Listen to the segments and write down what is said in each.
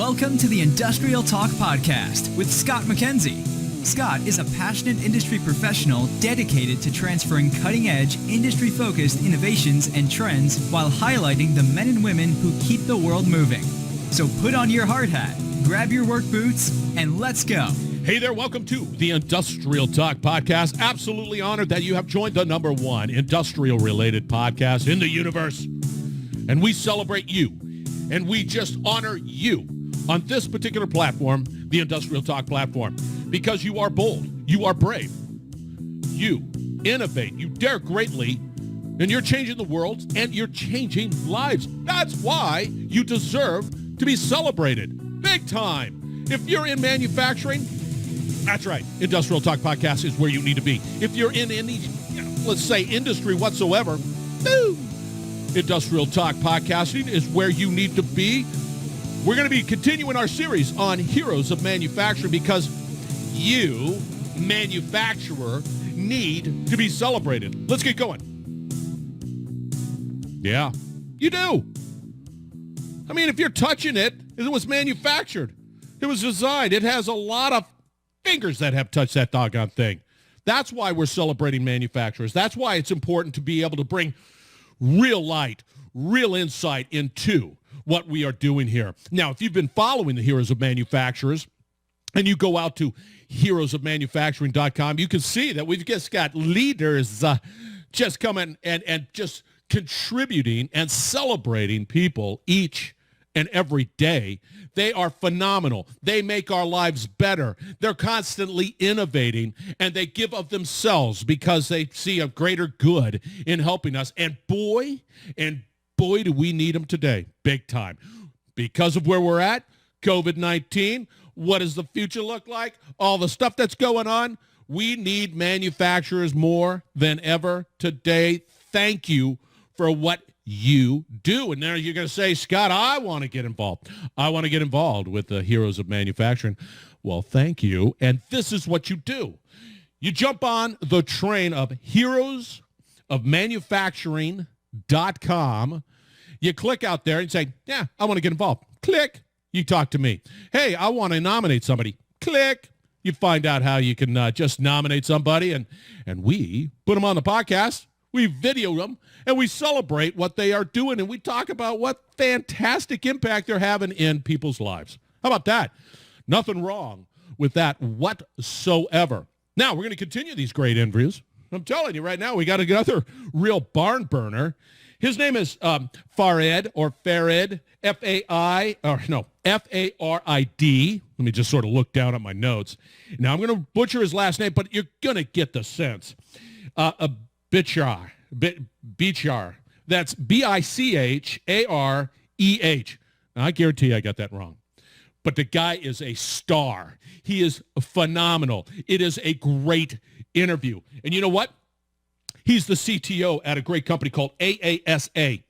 Welcome to the Industrial Talk Podcast with Scott McKenzie. Scott is a passionate industry professional dedicated to transferring cutting-edge, industry-focused innovations and trends while highlighting the men and women who keep the world moving. So put on your hard hat, grab your work boots, and let's go. Hey there, welcome to the Industrial Talk Podcast. Absolutely honored that you have joined the number one industrial-related podcast in the universe. And we celebrate you, and we just honor you on this particular platform, the Industrial Talk platform, because you are bold, you are brave, you innovate, you dare greatly, and you're changing the world, and you're changing lives. That's why you deserve to be celebrated big time. If you're in manufacturing, that's right, Industrial Talk Podcast is where you need to be. If you're in any, let's say, industry whatsoever, Industrial Talk Podcasting is where you need to be. We're going to be continuing our series on heroes of manufacturing because you, manufacturer, need to be celebrated. Let's get going. Yeah, you do. I mean, if you're touching it, it was manufactured. It was designed. It has a lot of fingers that have touched that doggone thing. That's why we're celebrating manufacturers. That's why it's important to be able to bring real light, real insight into what we are doing here. Now, if you've been following the Heroes of Manufacturers and you go out to heroesofmanufacturing.com, you can see that we've just got leaders just coming and just contributing and celebrating people each and every day. They are phenomenal. They make our lives better. They're constantly innovating, and they give of themselves because they see a greater good in helping us. And boy, do we need them today, big time. Because of where we're at, COVID-19, what does the future look like? All the stuff that's going on, we need manufacturers more than ever today. Thank you for what you do. And now you're going to say, Scott, I want to get involved. I want to get involved with the Heroes of Manufacturing. Well, thank you. And this is what you do. You jump on the train of heroesofmanufacturing.com. You click out there and say, yeah, I want to get involved. Click. You talk to me. Hey, I want to nominate somebody. Click. You find out how you can just nominate somebody, and we put them on the podcast. We video them, and we celebrate what they are doing, and we talk about what fantastic impact they're having in people's lives. How about that? Nothing wrong with that whatsoever. Now, we're going to continue these great interviews. I'm telling you right now, we got another real barn burner. His name is Farid, or Farid, F-A-R-I-D. Let me just sort of look down at my notes. Now, I'm going to butcher his last name, but you're going to get the sense. Bichareh. That's B-I-C-H-A-R-E-H. Now, I guarantee you I got that wrong. But the guy is a star. He is phenomenal. It is a great interview. And you know what? He's the CTO at a great company called AASA.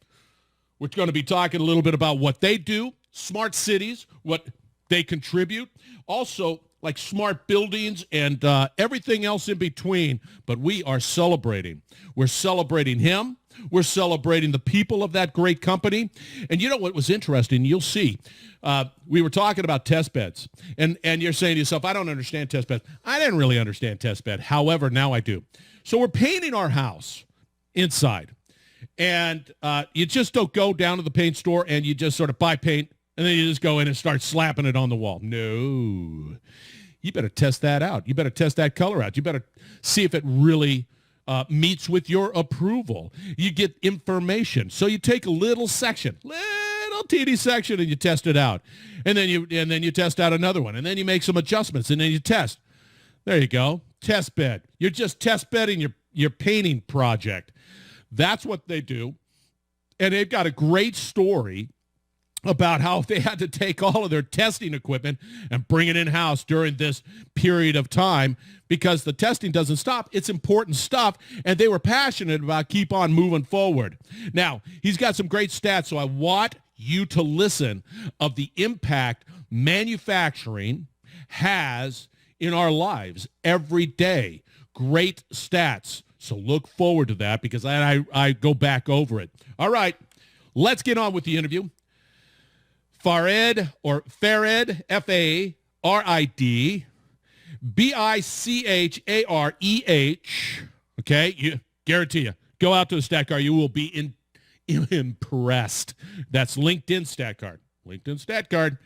We're going to be talking a little bit about what they do, smart cities, what they contribute, also like smart buildings and everything else in between. But we are celebrating. We're celebrating him. We're celebrating the people of that great company. And you know what was interesting? You'll see. We were talking about test beds. And you're saying to yourself, I don't understand test beds. I didn't really understand test bed. However, now I do. So we're painting our house inside. And you just don't go down to the paint store and you just sort of buy paint and then you just go in and start slapping it on the wall. No. You better test that out. You better test that color out. You better see if it really meets with your approval. You get information. So you take a little section, little teeny section, and you test it out. And then you test out another one. And then you make some adjustments, and then you test. There you go. Test bed. You're just test bedding your painting project. That's what they do. And they've got a great story about how they had to take all of their testing equipment and bring it in-house during this period of time because the testing doesn't stop. It's important stuff, and they were passionate about keep on moving forward. Now, he's got some great stats, so I want you to listen of the impact manufacturing has in our lives every day. Great stats. So look forward to that because I go back over it. All right, let's get on with the interview. Farid or Farid, Farid, Bichareh. Okay, you guarantee you. Go out to the stat card. You will be impressed. That's LinkedIn stat card. LinkedIn stat card.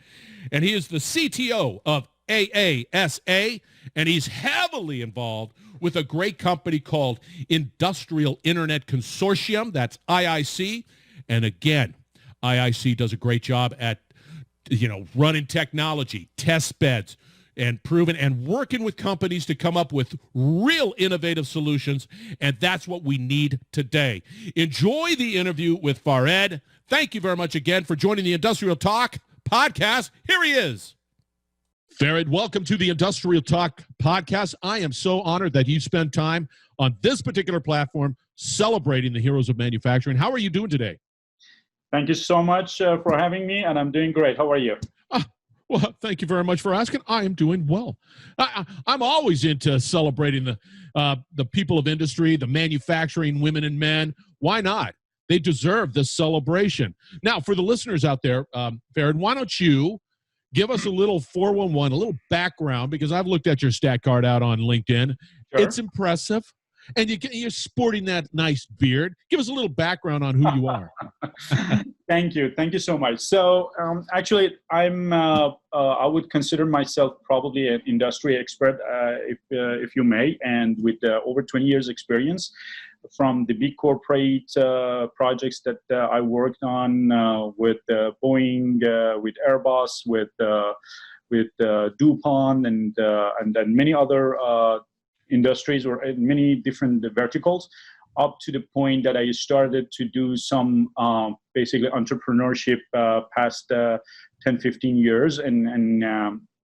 And he is the CTO of AASA, and he's heavily involved with a great company called Industrial Internet Consortium. That's IIC. And again, IIC does a great job at, running technology, test beds, and proven and working with companies to come up with real innovative solutions. And that's what we need today. Enjoy the interview with Farid. Thank you very much again for joining the Industrial Talk podcast. Here he is. Farid, welcome to the Industrial Talk podcast. I am so honored that you spend time on this particular platform celebrating the heroes of manufacturing. How are you doing today? Thank you so much for having me, and I'm doing great. How are you? Well, thank you very much for asking. I am doing well. I'm always into celebrating the people of industry, the manufacturing women and men. Why not? They deserve this celebration. Now, for the listeners out there, Farid, why don't you give us a little 411, a little background, because I've looked at your stat card out on LinkedIn. Sure. It's impressive. And you're sporting that nice beard. Give us a little background on who you are. Thank you. Thank you so much. So actually, I would consider myself probably an industry expert, if you may, and with over 20 years experience from the big corporate projects that I worked on with Boeing, with Airbus, with DuPont, and many other industries or many different verticals, up to the point that I started to do some basically entrepreneurship past 10, 15 years and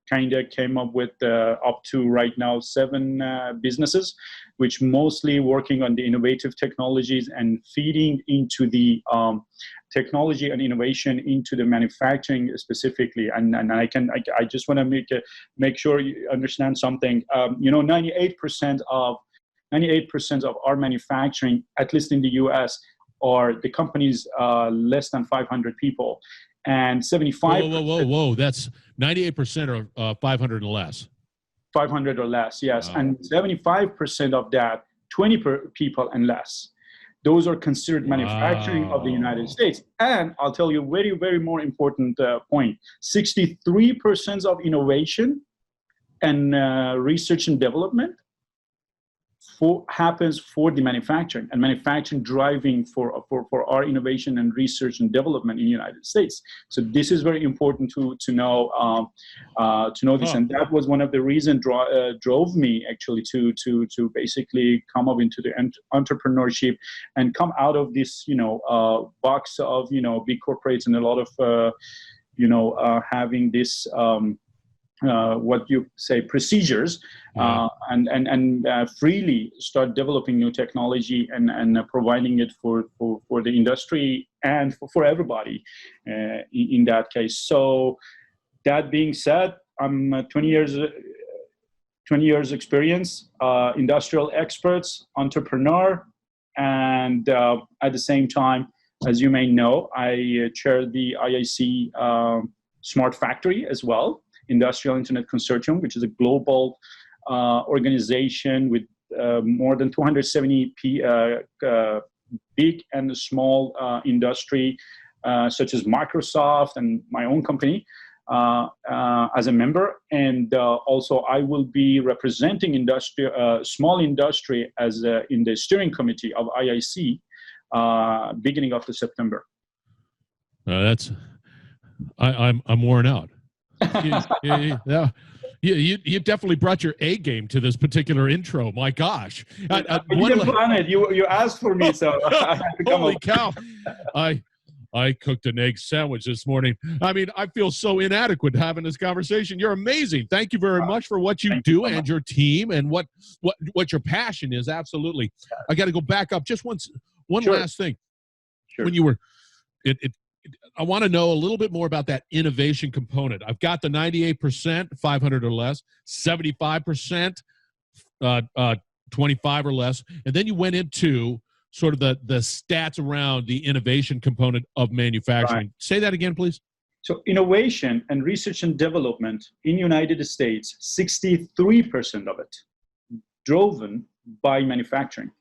kind of came up with up to right now 7 businesses, which mostly working on the innovative technologies and feeding into the technology and innovation into the manufacturing specifically. And I just want to make sure you understand something. 98% of our manufacturing, at least in the U.S., are the companies less than 500 people, and 75. Whoa! That's 98% are 500 or less. 500 or less, yes, wow. And 75% of that, 20 people and less. Those are considered manufacturing of the United States. And I'll tell you a very, very more important point. 63% of innovation and research and development happens for the manufacturing, and manufacturing driving for our innovation and research and development in the United States. So this is very important to know this, and that was one of the reasons drove me actually to basically come up into the entrepreneurship and come out of this box of big corporates and a lot of having this. What you say procedures, and freely start developing new technology and providing it for the industry and for everybody in that case. So that being said, I'm 20 years experience, industrial experts, entrepreneur, and at the same time, as you may know, I chair the IIC Smart Factory as well. Industrial Internet Consortium, which is a global organization with more than 270 big and small industry, such as Microsoft and my own company as a member. And also I will be representing small industry as in the steering committee of IIC beginning of September. I'm worn out. You definitely brought your A game to this particular intro. My gosh. I didn't plan it. You asked for me, so I had to come Holy cow. I cooked an egg sandwich this morning. I mean, I feel so inadequate having this conversation. You're amazing. Thank you very much for what you do and your team and what your passion is. Absolutely. I got to go back up just one Sure. last thing. Sure. When you were I want to know a little bit more about that innovation component. I've got the 98%, 500 or less, 75%, 25 or less, and then you went into sort of the stats around the innovation component of manufacturing. Right. Say that again, please. So innovation and research and development in United States, 63% of it driven by manufacturing.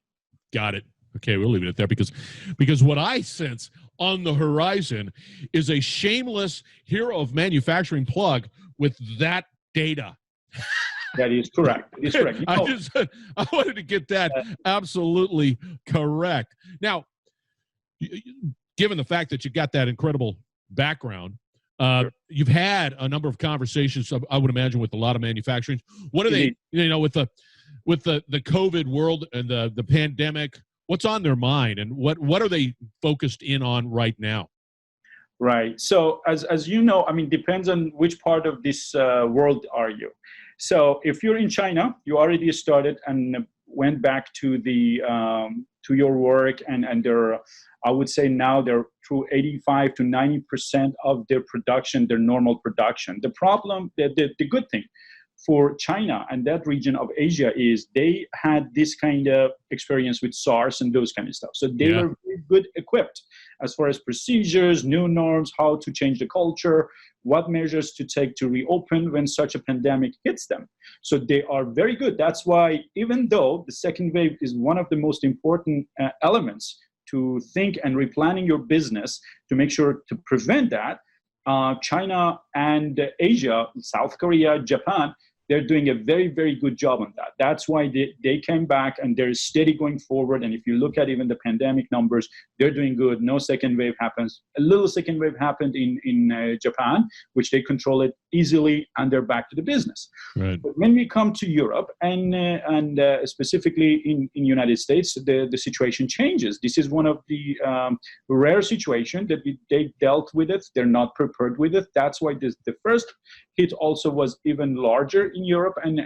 Got it. Okay, we'll leave it at that because what I sense on the horizon is a shameless hero of manufacturing plug with that data. That is correct. It is correct. I wanted to get that absolutely correct. Now, given the fact that you got that incredible background, Sure. You've had a number of conversations, I would imagine, with a lot of manufacturing. What are they, with the COVID world and the pandemic, what's on their mind and what are they focused in on right now? Right. So as you know, I mean, depends on which part of this world are you. So if you're in China, you already started and went back to the to your work, and they're, I would say now they're through 85 to 90% of their production, their normal production. The problem, the good thing for China and that region of Asia is they had this kind of experience with SARS and those kind of stuff. So they were very good equipped as far as procedures, new norms, how to change the culture, what measures to take to reopen when such a pandemic hits them. So they are very good. That's why even though the second wave is one of the most important elements to think and replanning your business to make sure to prevent that, China and Asia, South Korea, Japan, they're doing a very, very good job on that. That's why they came back and they're steady going forward. And if you look at even the pandemic numbers, they're doing good. No second wave happens. A little second wave happened in Japan, which they control it easily, and they're back to the business. Right. But when we come to Europe and specifically in United States, the situation changes. This is one of the rare situations that they dealt with it. They're not prepared with it. That's why the first hit also was even larger in Europe and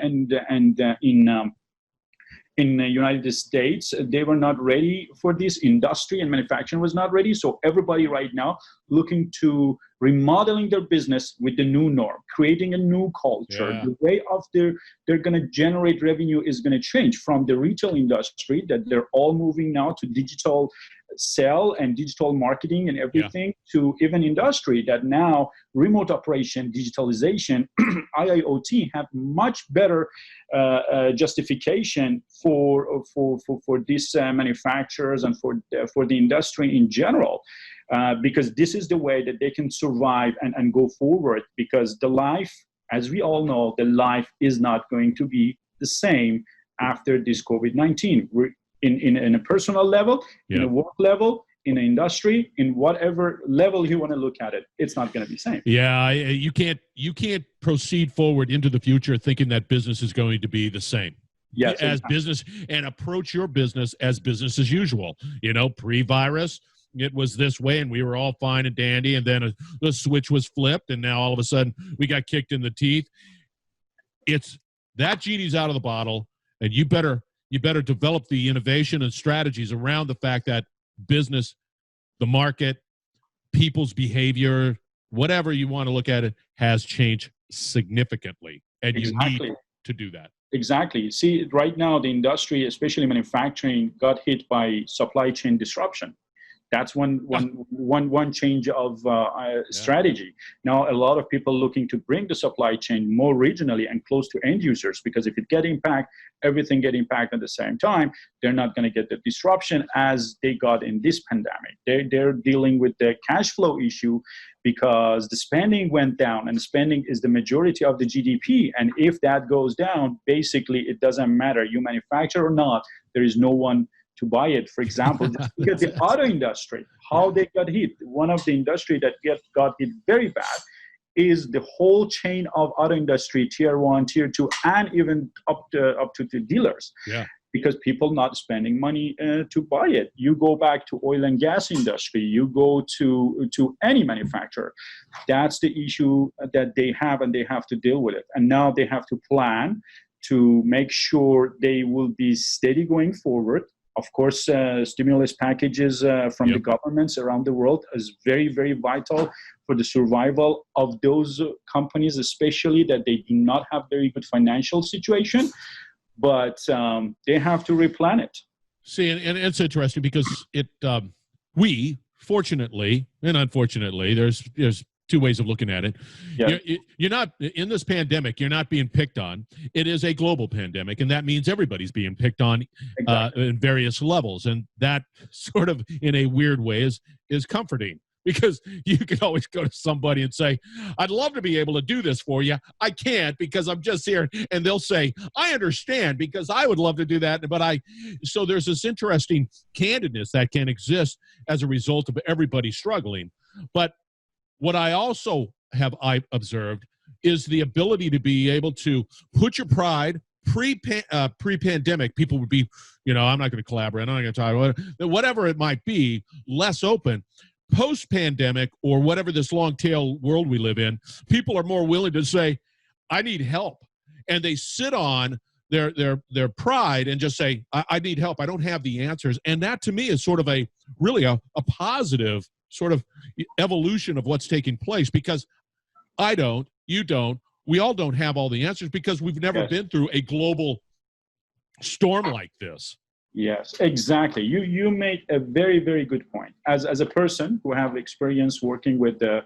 in the United States. They were not ready for this. Industry and manufacturing was not ready. So everybody right now looking to remodeling their business with the new norm, creating a new culture. Yeah. The way of they're going to generate revenue is going to change from the retail industry that they're all moving now to digital sell and digital marketing and everything to even industry that now remote operation, digitalization, IIoT have much better justification for these manufacturers and for the industry in general. Because this is the way that they can survive and go forward, because the life, as we all know, the life is not going to be the same after this COVID-19. We're in a personal level, in a work level, in an industry, in whatever level you want to look at it, it's not going to be the same. Yeah, you can't proceed forward into the future thinking that business is going to be the same. Yes, as exactly. business, and approach your business as business as usual. Pre-virus, it was this way and we were all fine and dandy, and then the switch was flipped and now all of a sudden we got kicked in the teeth. It's that genie's out of the bottle, and you better develop the innovation and strategies around the fact that business, the market, people's behavior, whatever you want to look at it, has changed significantly, and you need to do that. Exactly. See, right now the industry, especially manufacturing, got hit by supply chain disruption. That's one change of strategy. Now, a lot of people looking to bring the supply chain more regionally and close to end users, because if it get impact, everything get impact at the same time, they're not going to get the disruption as they got in this pandemic. They're dealing with the cash flow issue because the spending went down, and spending is the majority of the GDP. And if that goes down, basically it doesn't matter. You manufacture or not, there is no one to buy it. For example, just look at the auto industry, how they got hit. One of the industry that got hit very bad is the whole chain of auto industry, tier 1, tier 2, and even up to the dealers. Yeah. Because people not spending money to buy it. You go back to oil and gas industry, you go to any manufacturer. That's the issue that they have, and they have to deal with it. And now they have to plan to make sure they will be steady going forward. Of course, stimulus packages from the governments around the world is very, very vital for the survival of those companies, especially that they do not have very good financial situation, but they have to replan it. See, and it's interesting because we, fortunately and unfortunately, there's two ways of looking at it. Yeah. You're not in this pandemic. You're not being picked on. It is a global pandemic, and that means everybody's being picked on in various levels. And that sort of, in a weird way, is comforting, because you can always go to somebody and say, I'd love to be able to do this for you. I can't because I'm just here. And they'll say, I understand because I would love to do that. So there's this interesting candidness that can exist as a result of everybody struggling. But what I also have observed is the ability to be able to put your pride pre-pandemic. People would be, I'm not going to collaborate. I'm not going to talk about it. Whatever it might be, less open. Post-pandemic, or whatever this long tail world we live in, people are more willing to say, I need help. And they sit on their pride and just say, I need help. I don't have the answers. And that to me is sort of a positive sort of evolution of what's taking place, because I don't, you don't, we all don't have all the answers because we've never been through a global storm like this. Yes, exactly. You made a very, very good point. As a person who have experience working with the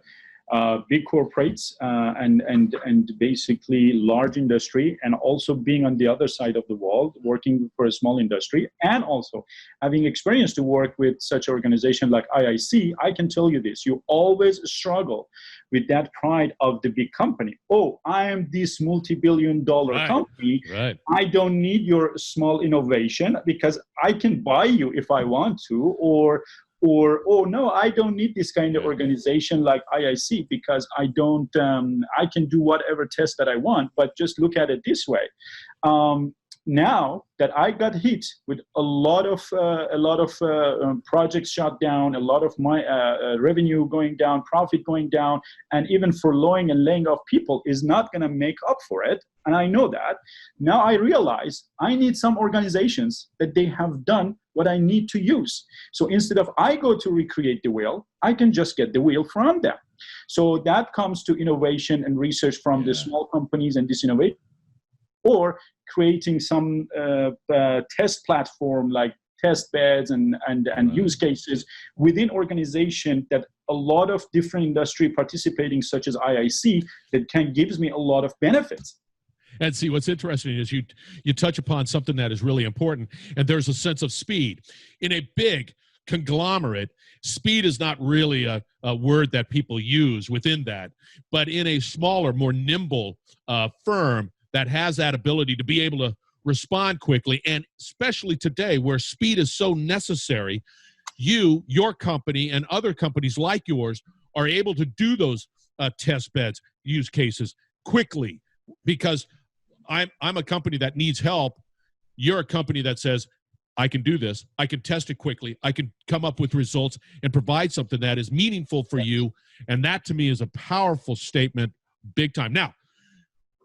big corporates and basically large industry, and also being on the other side of the world, working for a small industry, and also having experience to work with such organization like IIC, I can tell you this: you always struggle with that pride of the big company. Oh, I am this multi-billion-dollar company. Right. I don't need your small innovation because I can buy you if I want to, or oh no, I don't need this kind of organization like IIC because I don't. I can do whatever test that I want. But just look at it this way. Now that I got hit with a lot of projects shut down, a lot of my revenue going down, profit going down, and even furloughing and laying off people is not going to make up for it. And I know that. Now I realize I need some organizations that they have done what I need to use. So instead of I go to recreate the wheel, I can just get the wheel from them. So that comes to innovation and research from the small companies and this innovation, or creating some test platform like test beds and use cases within organization that a lot of different industry participating, such as IIC, that gives me a lot of benefits. And see, what's interesting is you touch upon something that is really important, and there's a sense of speed. In a big conglomerate, speed is not really a word that people use within that. But in a smaller, more nimble firm that has that ability to be able to respond quickly, and especially today where speed is so necessary, your company and other companies like yours are able to do those test beds, use cases quickly, because I'm a company that needs help. You're a company that says, I can do this. I can test it quickly. I can come up with results and provide something that is meaningful for you. And that to me is a powerful statement, big time. Now,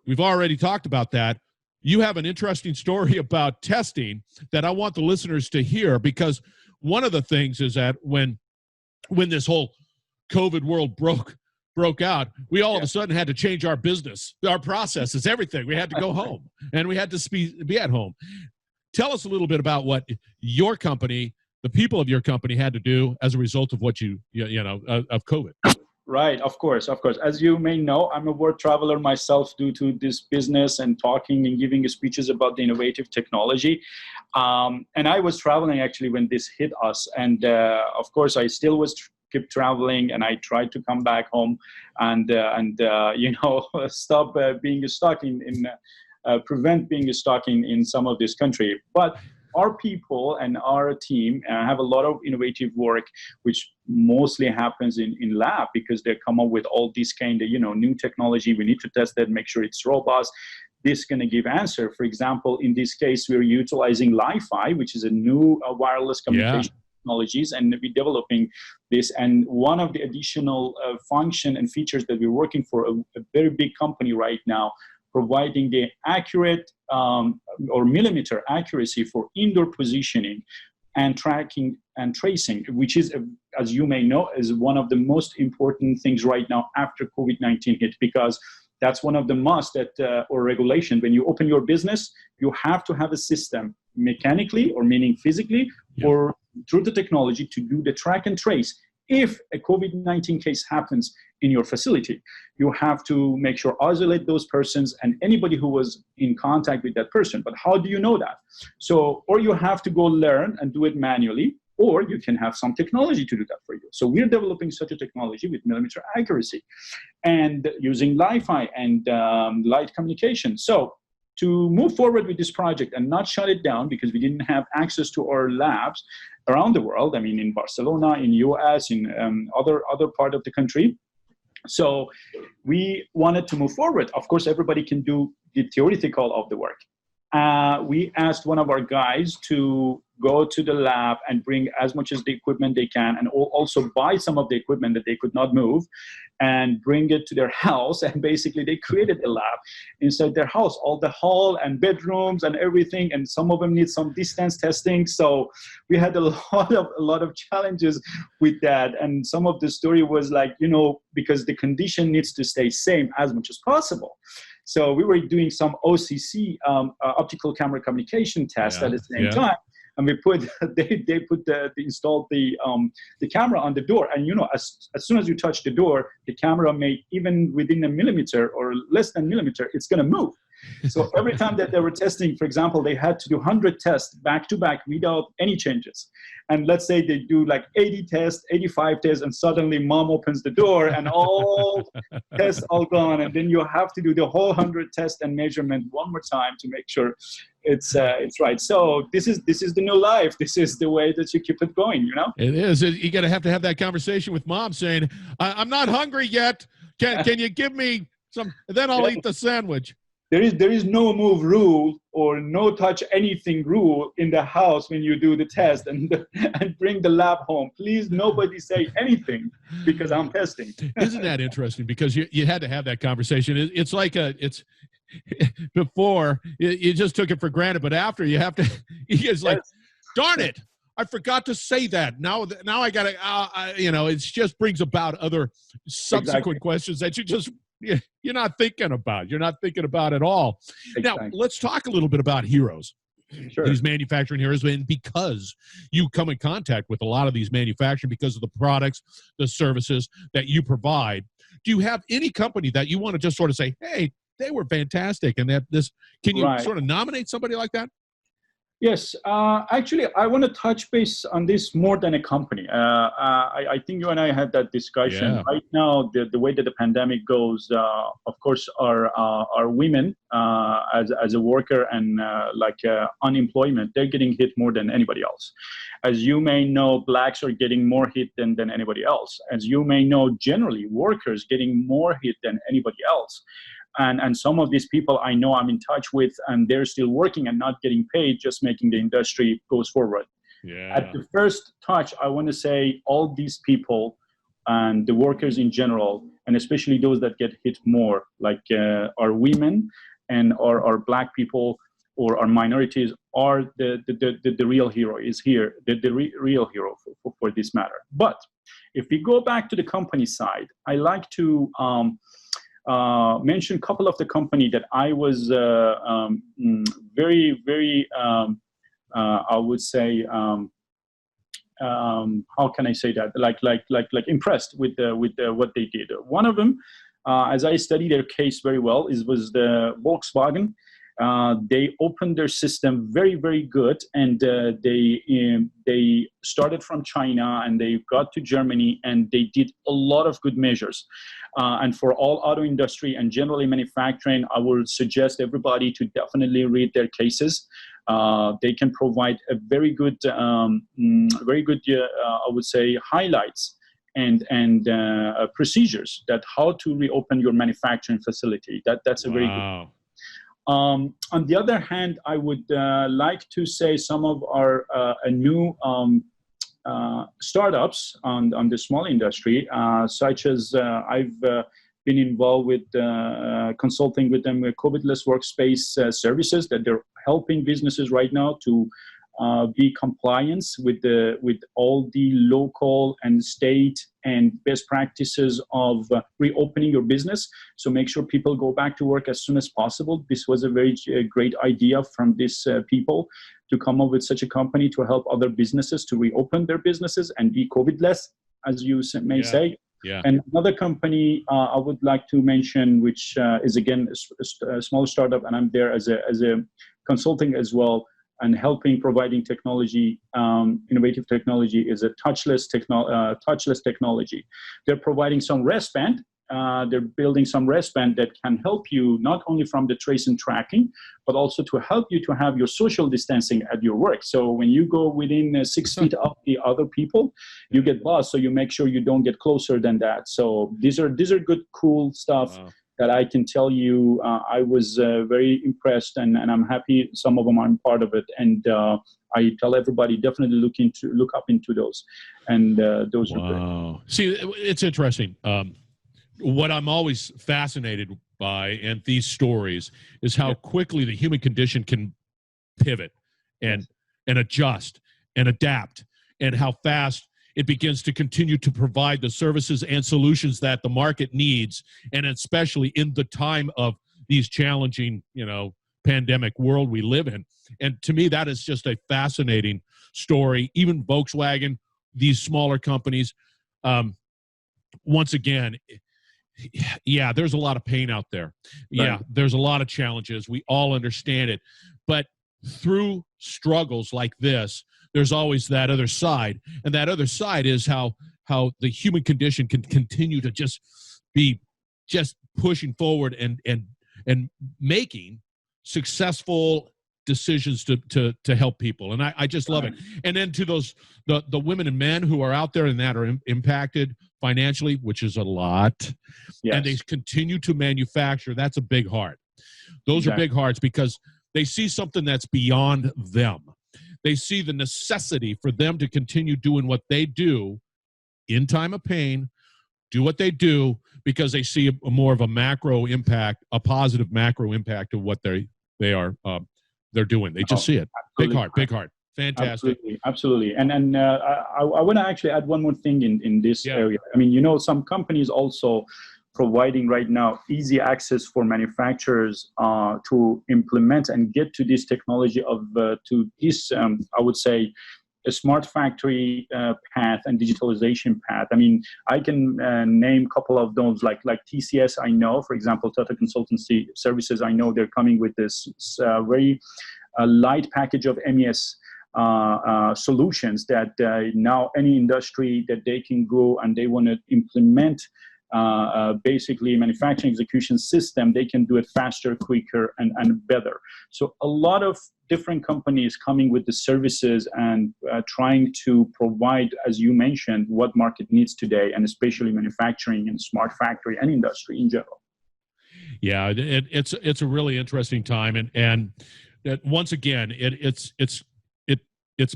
we've already talked about that. You have an interesting story about testing that I want the listeners to hear, because one of the things is that when this whole COVID world broke out, we all of a sudden had to change our business, our processes, everything. We had to go home, and we had to be at home. Tell us a little bit about what your company, the people of your company, had to do as a result of what of COVID. Right, of course. As you may know, I'm a world traveler myself due to this business and talking and giving speeches about the innovative technology. And I was traveling actually when this hit us. And of course, I still keep traveling, and I tried to come back home and stop being stuck prevent being stuck in some of this country. But our people and our team have a lot of innovative work, which mostly happens in lab, because they come up with all this kind of, new technology. We need to test that, make sure it's robust. This is going to give answer. For example, in this case, we're utilizing Li-Fi, which is a new wireless communication technologies, and we're developing this. And one of the additional function and features that we're working for a very big company right now, providing the accurate or millimeter accuracy for indoor positioning and tracking and tracing, which is, as you may know, is one of the most important things right now after COVID-19 hit, because that's one of the must or regulation. When you open your business, you have to have a system mechanically, or meaning physically, or through the technology, to do the track and trace if a COVID-19 case happens in your facility, you have to make sure isolate those persons and anybody who was in contact with that person. But how do you know that? So, or you have to go learn and do it manually, or you can have some technology to do that for you. So we're developing such a technology with millimeter accuracy and using Li-Fi and light communication. So to move forward with this project and not shut it down because we didn't have access to our labs around the world, I mean, in Barcelona, in US, in other part of the country. So we wanted to move forward. Of course, everybody can do the theoretical of the work. We asked one of our guys to go to the lab and bring as much as the equipment they can, and also buy some of the equipment that they could not move and bring it to their house. And basically they created a lab inside their house, all the hall and bedrooms and everything. And some of them need some distance testing. So we had a lot of challenges with that. And some of the story was like, because the condition needs to stay same as much as possible. So we were doing some OCC, optical camera communication test at the same time. And we put, they installed the camera on the door. And, as soon as you touch the door, the camera may, even within a millimeter or less than millimeter, it's going to move. So every time that they were testing, for example, they had to do 100 tests back to back without any changes. And let's say they do like 80 tests, 85 tests, and suddenly mom opens the door and all tests all gone. And then you have to do the whole 100 test and measurement one more time to make sure it's right. So this is the new life. This is the way that you keep it going, It is. You got to have that conversation with mom saying, I'm not hungry yet. Can you give me some, then I'll eat the sandwich. There is no move rule or no touch anything rule in the house when you do the test and bring the lab home. Please, nobody say anything because I'm testing. Isn't that interesting? Because you had to have that conversation. It's like before you just took it for granted, but after you have to. It's like, darn it, I forgot to say that. Now I got to. It just brings about other subsequent questions that you're not thinking about. You're not thinking about at all. Exactly. Now, let's talk a little bit about heroes. Sure. These manufacturing heroes, and because you come in contact with a lot of these manufacturing because of the products, the services that you provide, do you have any company that you want to just sort of say, hey, they were fantastic, and can you sort of nominate somebody like that? Yes, actually, I want to touch base on this more than a company. I think you and I had that discussion. Yeah. Right now, the way that the pandemic goes, of course, our women as a worker and unemployment, they're getting hit more than anybody else. As you may know, blacks are getting more hit than anybody else. As you may know, generally, workers getting more hit than anybody else. And some of these people I know I'm in touch with, and they're still working and not getting paid, just making the industry goes forward. Yeah. At the first touch, I want to say all these people and the workers in general, and especially those that get hit more, like our women and our black people or our minorities, are the real hero is here, the real hero for this matter. But if we go back to the company side, I like to mention a couple of the company that I was very, very, I would say, how can I say that? Like impressed with what they did. One of them, as I study their case very well, was the Volkswagen. They opened their system very, very good, and they started from China and they got to Germany, and they did a lot of good measures. And for all auto industry and generally manufacturing, I would suggest everybody to definitely read their cases. They can provide a very good, I would say, highlights and procedures that how to reopen your manufacturing facility. That's a very good. On the other hand, I would like to say some of our new startups on the small industry, such as I've been involved with consulting with them with COVID-less workspace services that they're helping businesses right now to be compliant with all the local and state and best practices of reopening your business. So make sure people go back to work as soon as possible. This was a very great idea from these people to come up with such a company to help other businesses to reopen their businesses and be COVID-less. as you may say. Yeah. And another company I would like to mention, which is again a small startup, and I'm there as a consulting as well, and helping providing technology, innovative technology, is a touchless technology. They're providing some wristband. They're building some wristband that can help you not only from the trace and tracking, but also to help you to have your social distancing at your work. So when you go within 6 feet of the other people, you get lost. So you make sure you don't get closer than that. So these are good, cool stuff. Wow. That I can tell you, I was very impressed, and I'm happy some of them I'm part of it. And I tell everybody definitely look up into those, and those are good. Wow. See, it's interesting. What I'm always fascinated by in these stories is how quickly the human condition can pivot and adjust and adapt, and how fast it begins to continue to provide the services and solutions that the market needs, and especially in the time of these challenging, pandemic world we live in. And to me, that is just a fascinating story. Even Volkswagen, these smaller companies, once again, yeah, there's a lot of pain out there. Yeah, there's a lot of challenges. We all understand it. But through struggles like this, there's always that other side. And that other side is how the human condition can continue to just be just pushing forward and making successful decisions to help people. And I just love it. And then to those the women and men who are out there and that are impacted financially, which is a lot, and they continue to manufacture, that's a big heart. Those are big hearts, because they see something that's beyond them. They see the necessity for them to continue doing what they do in time of pain, do what they do, because they see a more of a macro impact, a positive macro impact of what they're doing. They just see it. Big heart. Fantastic. Absolutely. And I want to actually add one more thing in this area. I mean, some companies also providing right now easy access for manufacturers to implement and get to this technology to this, I would say, a smart factory path and digitalization path. I mean, I can name a couple of those, like TCS. I know, for example, Tata Consultancy Services. I know they're coming with this very light package of MES solutions that now any industry that they can go and they want to implement basically manufacturing execution system, they can do it faster, quicker, and better. So a lot of different companies coming with the services and trying to provide, as you mentioned, what market needs today, and especially manufacturing and smart factory and industry in general. Yeah, it's a really interesting time, and once again, it's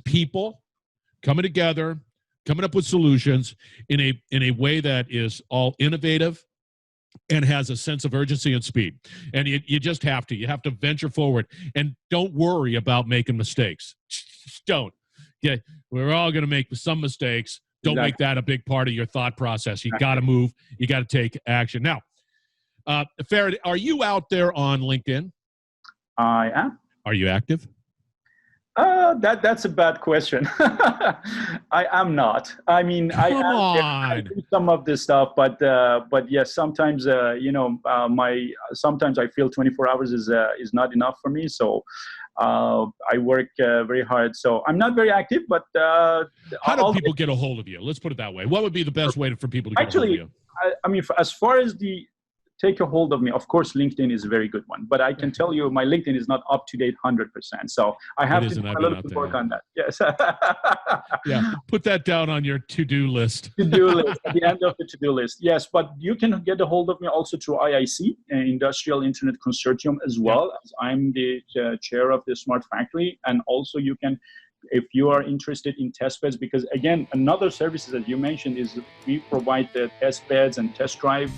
people coming together, coming up with solutions in a way that is all innovative and has a sense of urgency and speed. And you just have to venture forward, and don't worry about making mistakes. Just don't. Yeah, we're all going to make some mistakes. Don't make that a big part of your thought process. You got to move. You got to take action. Now, Farid, are you out there on LinkedIn? I am. Are you active? That's a bad question. I am not. I mean, I do some of this stuff, but yes, sometimes sometimes I feel 24 hours is not enough for me. So I work very hard. So I'm not very active. But how do people get a hold of you? Let's put it that way. What would be the best way for people to get a hold of you? I mean, as far as the take a hold of me, of course, LinkedIn is a very good one. But I can tell you my LinkedIn is not up to date 100%. So I have to do a little bit work on that. Yes. Yeah. Put that down on your to-do list. To-do list, at the end of the to-do list. Yes. But you can get a hold of me also through IIC, Industrial Internet Consortium, as well. As I'm the chair of the Smart Factory. And also you can, if you are interested in test beds, because again, another services that you mentioned is we provide the test beds and test drive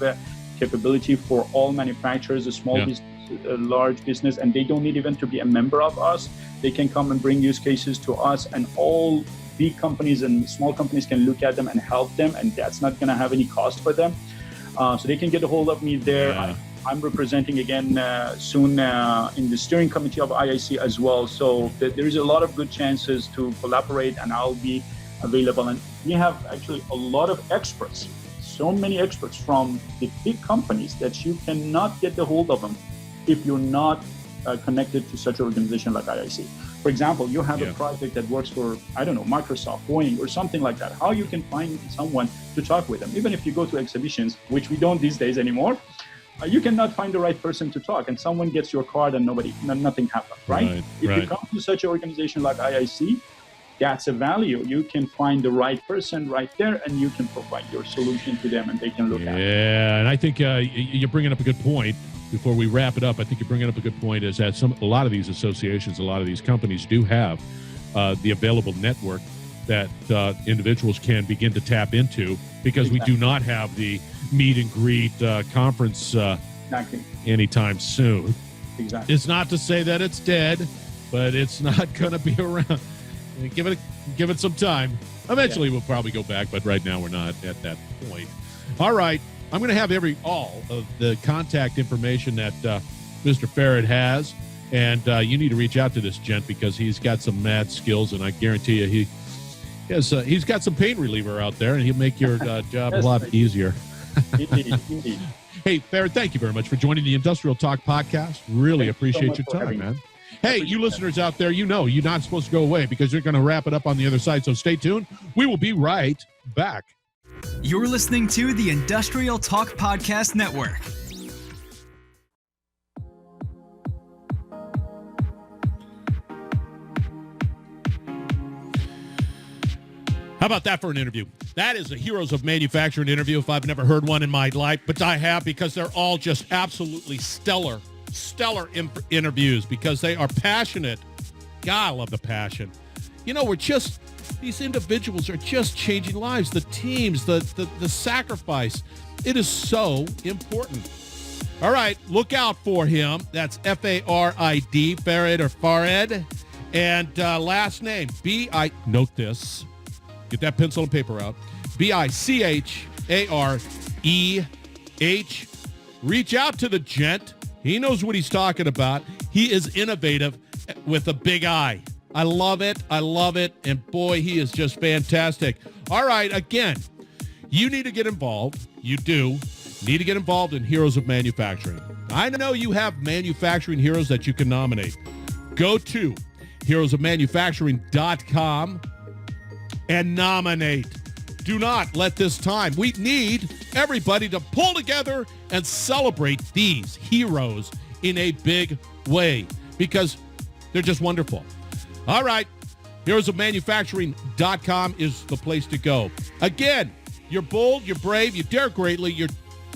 capability for all manufacturers, a small business, a large business, and they don't need even to be a member of us. They can come and bring use cases to us, and all big companies and small companies can look at them and help them, and that's not going to have any cost for them. So they can get a hold of me there. Yeah. I'm representing again soon in the steering committee of IIC as well. So there is a lot of good chances to collaborate, and I'll be available. And we have actually a lot of experts, so many experts from the big companies that you cannot get the hold of them if you're not connected to such an organization like IIC. For example, you have a project that works for, I don't know, Microsoft, Boeing, or something like that. How you can find someone to talk with them? Even if you go to exhibitions, which we don't these days anymore, you cannot find the right person to talk, and someone gets your card and nothing happens, right? If you come to such an organization like IIC, that's a value. You can find the right person right there, and you can provide your solution to them, and they can look at it. Yeah, and I think you're bringing up a good point. Before we wrap it up, I think you're bringing up a good point, is that a lot of these associations, a lot of these companies do have the available network that individuals can begin to tap into, because we do not have the meet and greet conference anytime soon. Exactly. It's not to say that it's dead, but it's not going to be around. Give it some time. Eventually, we'll probably go back, but right now we're not at that point. All right. I'm going to have all of the contact information that Mr. Farid has, and you need to reach out to this gent, because he's got some mad skills, and I guarantee you he's got some pain reliever out there, and he'll make your job a lot easier. Indeed. Hey, Farid, thank you very much for joining the Industrial Talk podcast. Really appreciate your time, man. Hey, you listeners out there, you're not supposed to go away, because you're going to wrap it up on the other side, so stay tuned. We will be right back. You're listening to the Industrial Talk Podcast Network. How about that for an interview? That is a Heroes of Manufacturing interview, if I've never heard one in my life, but I have, because they're all just absolutely stellar interviews, because they are passionate. God, I love the passion. These individuals are just changing lives. The teams, the sacrifice. It is so important. All right, look out for him. That's Farid, Farid or Farid. And last name, note this. Get that pencil and paper out. Bichareh. Reach out to the gent. He knows what he's talking about. He is innovative with a big I. I love it. And boy, he is just fantastic. All right, again, you need to get involved. You do need to get involved in Heroes of Manufacturing. I know you have manufacturing heroes that you can nominate. Go to heroesofmanufacturing.com and nominate. Do not let this time. We need everybody to pull together and celebrate these heroes in a big way, because they're just wonderful. All right, heroesofmanufacturing.com is the place to go. Again, you're bold, you're brave, you dare greatly, you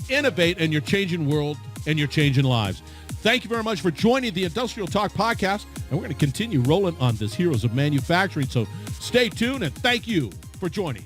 innovate, and you're changing world, and you're changing lives. Thank you very much for joining the Industrial Talk podcast, and we're going to continue rolling on this Heroes of Manufacturing, so stay tuned, and thank you for joining